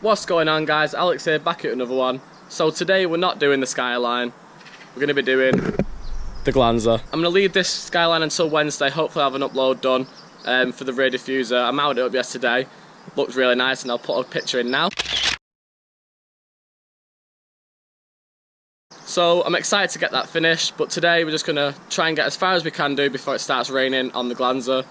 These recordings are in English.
What's going on, guys? Alex here, back at another one. So today we're not doing the Skyline, we're going to be doing the Glanza. I'm going to leave this Skyline until Wednesday, hopefully I'll have an upload done for the rear diffuser. I mounted it up yesterday, looked really nice, and I'll put a picture in now. So I'm excited to get that finished, but today we're just going to try and get as far as we can do before it starts raining on the Glanza.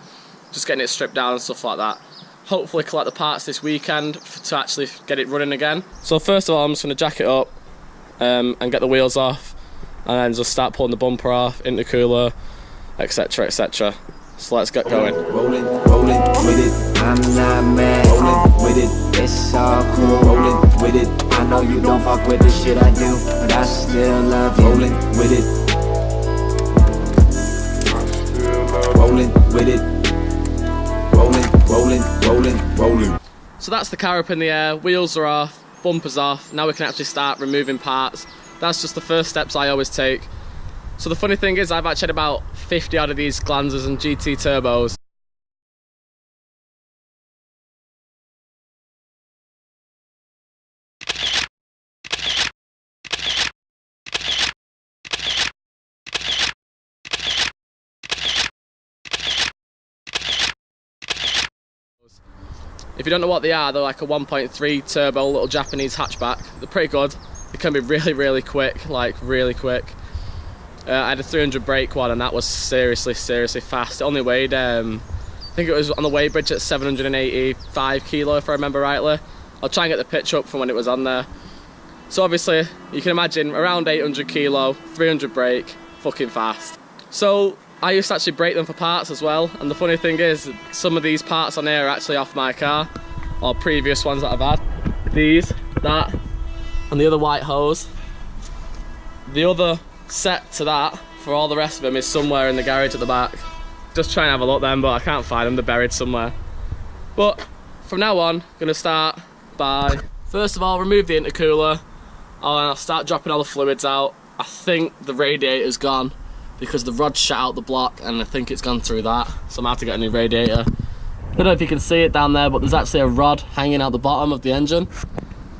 Just getting it stripped down and stuff like that. Hopefully collect the parts this weekend to actually get it running again. So first of all, I'm just going to jack it up and get the wheels off, and then just start pulling the bumper off, intercooler, etc, etc. So let's get going. Rolling with it, I'm not mad. Rolling with it, it's all cool. Rolling with it, I know you don't fuck with the shit I do, but I still love you. Rolling with it, rolling with it. Rolling. So that's the car up in the air, wheels are off, bumpers off. Now we can actually start removing parts. That's just the first steps I always take. So the funny thing is, I've actually had about 50 out of these Glanzas and GT turbos. If you don't know what they are, they're like a 1.3 turbo little Japanese hatchback. They're pretty good. They can be really quick, like really quick. I had a 300 brake one and that was seriously fast. It only weighed, I think it was on the weighbridge at 785 kilo if I remember rightly. I'll try and get the picture up from when it was on there. So obviously, you can imagine around 800 kilo, 300 brake, fucking fast. So I used to actually break them for parts as well, and the funny thing is, some of these parts on here are actually off my car, or previous ones that I've had. These, that, and the other white hose. The other set to that, for all the rest of them, is somewhere in the garage at the back. Just try and have a look then, but I can't find them, they're buried somewhere. But, from now on, I'm going to start by, first of all, remove the intercooler, I'll start dropping all the fluids out. I think the radiator's gone, because the rod shot out the block and I think it's gone through that, so I'm gonna have to get a new radiator. I don't know if you can see it down there, but there's actually a rod hanging out the bottom of the engine.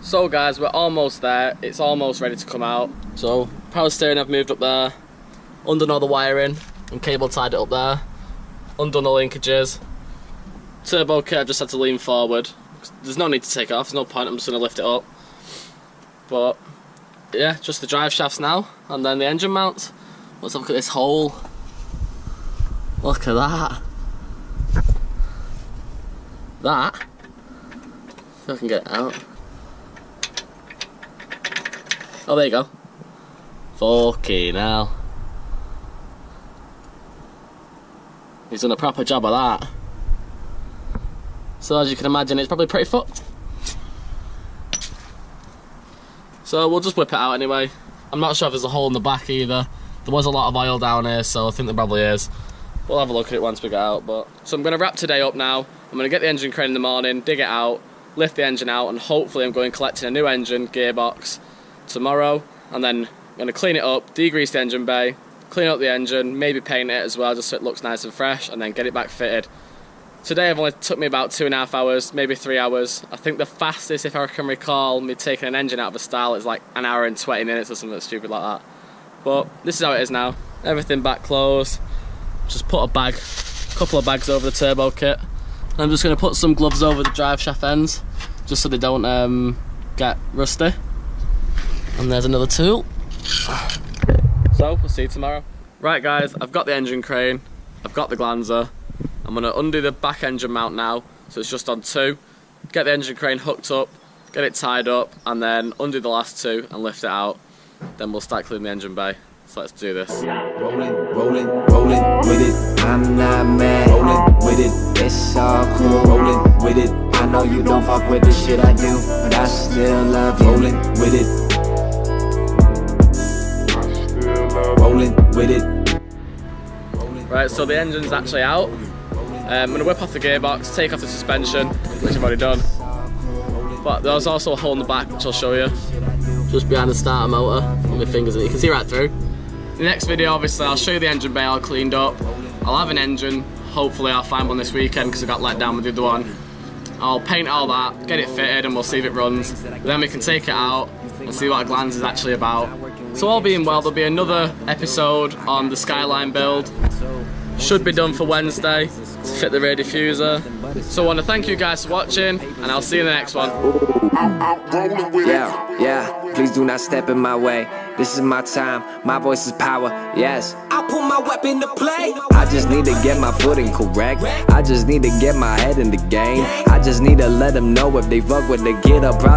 So guys, we're almost there, it's almost ready to come out. So power steering I've moved up there, undone all the wiring and cable tied it up there, undone the linkages. Turbo kit I've just had to lean forward. There's no need to take it off, there's no point, I'm just gonna lift it up. But yeah, just the drive shafts now and then the engine mounts. Let's have a look at this hole. Look at that. That? If I can get it out. Oh, there you go. Fucking hell. He's done a proper job of that. So as you can imagine, it's probably pretty fucked. So we'll just whip it out anyway. I'm not sure if there's a hole in the back either. There was a lot of oil down here, so I think there probably is. We'll have a look at it once we get out. So I'm going to wrap today up now. I'm going to get the engine crane in the morning, dig it out, lift the engine out, and hopefully I'm going collecting a new engine, gearbox, tomorrow. And then I'm going to clean it up, degrease the engine bay, clean up the engine, maybe paint it as well, just so it looks nice and fresh, and then get it back fitted. Today it only took me about 2.5 hours, maybe 3 hours. I think the fastest, if I can recall, me taking an engine out of a style is like 1 hour and 20 minutes or something stupid like that. But this is how it is now. Everything back closed. Just put a couple of bags over the turbo kit. I'm just going to put some gloves over the drive shaft ends, just so they don't get rusty. And there's another tool. So we'll see you tomorrow. Right guys, I've got the engine crane, I've got the Glanza. I'm going to undo the back engine mount now, so it's just on 2. Get the engine crane hooked up, get it tied up, and then undo the last 2 and lift it out. Then we'll start cleaning the engine bay. So let's do this. Rolling with it, I'm not mad. Rolling with it, it's all cool. Rolling with it, I know you don't fuck with the shit I do, but I still love you. Rolling with it, rolling with it. Right, so the engine's actually out. I'm going to whip off the gearbox, take off the suspension, which I've already done. But there's also a hole in the back, which I'll show you. Just behind the starter motor, on my fingers, you can see right through. In the next video, obviously, I'll show you the engine bay all cleaned up. I'll have an engine, hopefully I'll find one this weekend because I got let down with the other one. I'll paint all that, get it fitted, and we'll see if it runs. Then we can take it out and see what a Glanza is actually about. So all being well, there'll be another episode on the Skyline build. Should be done for Wednesday to fit the rear diffuser. So I want to thank you guys for watching, and I'll see you in the next one. Yeah, please do not step in my way. This is my time, my voice is power, yes. I put my weapon to play. I just need to get my footing correct. I just need to get my head in the game. I just need to let them know if they fuck with the kid up.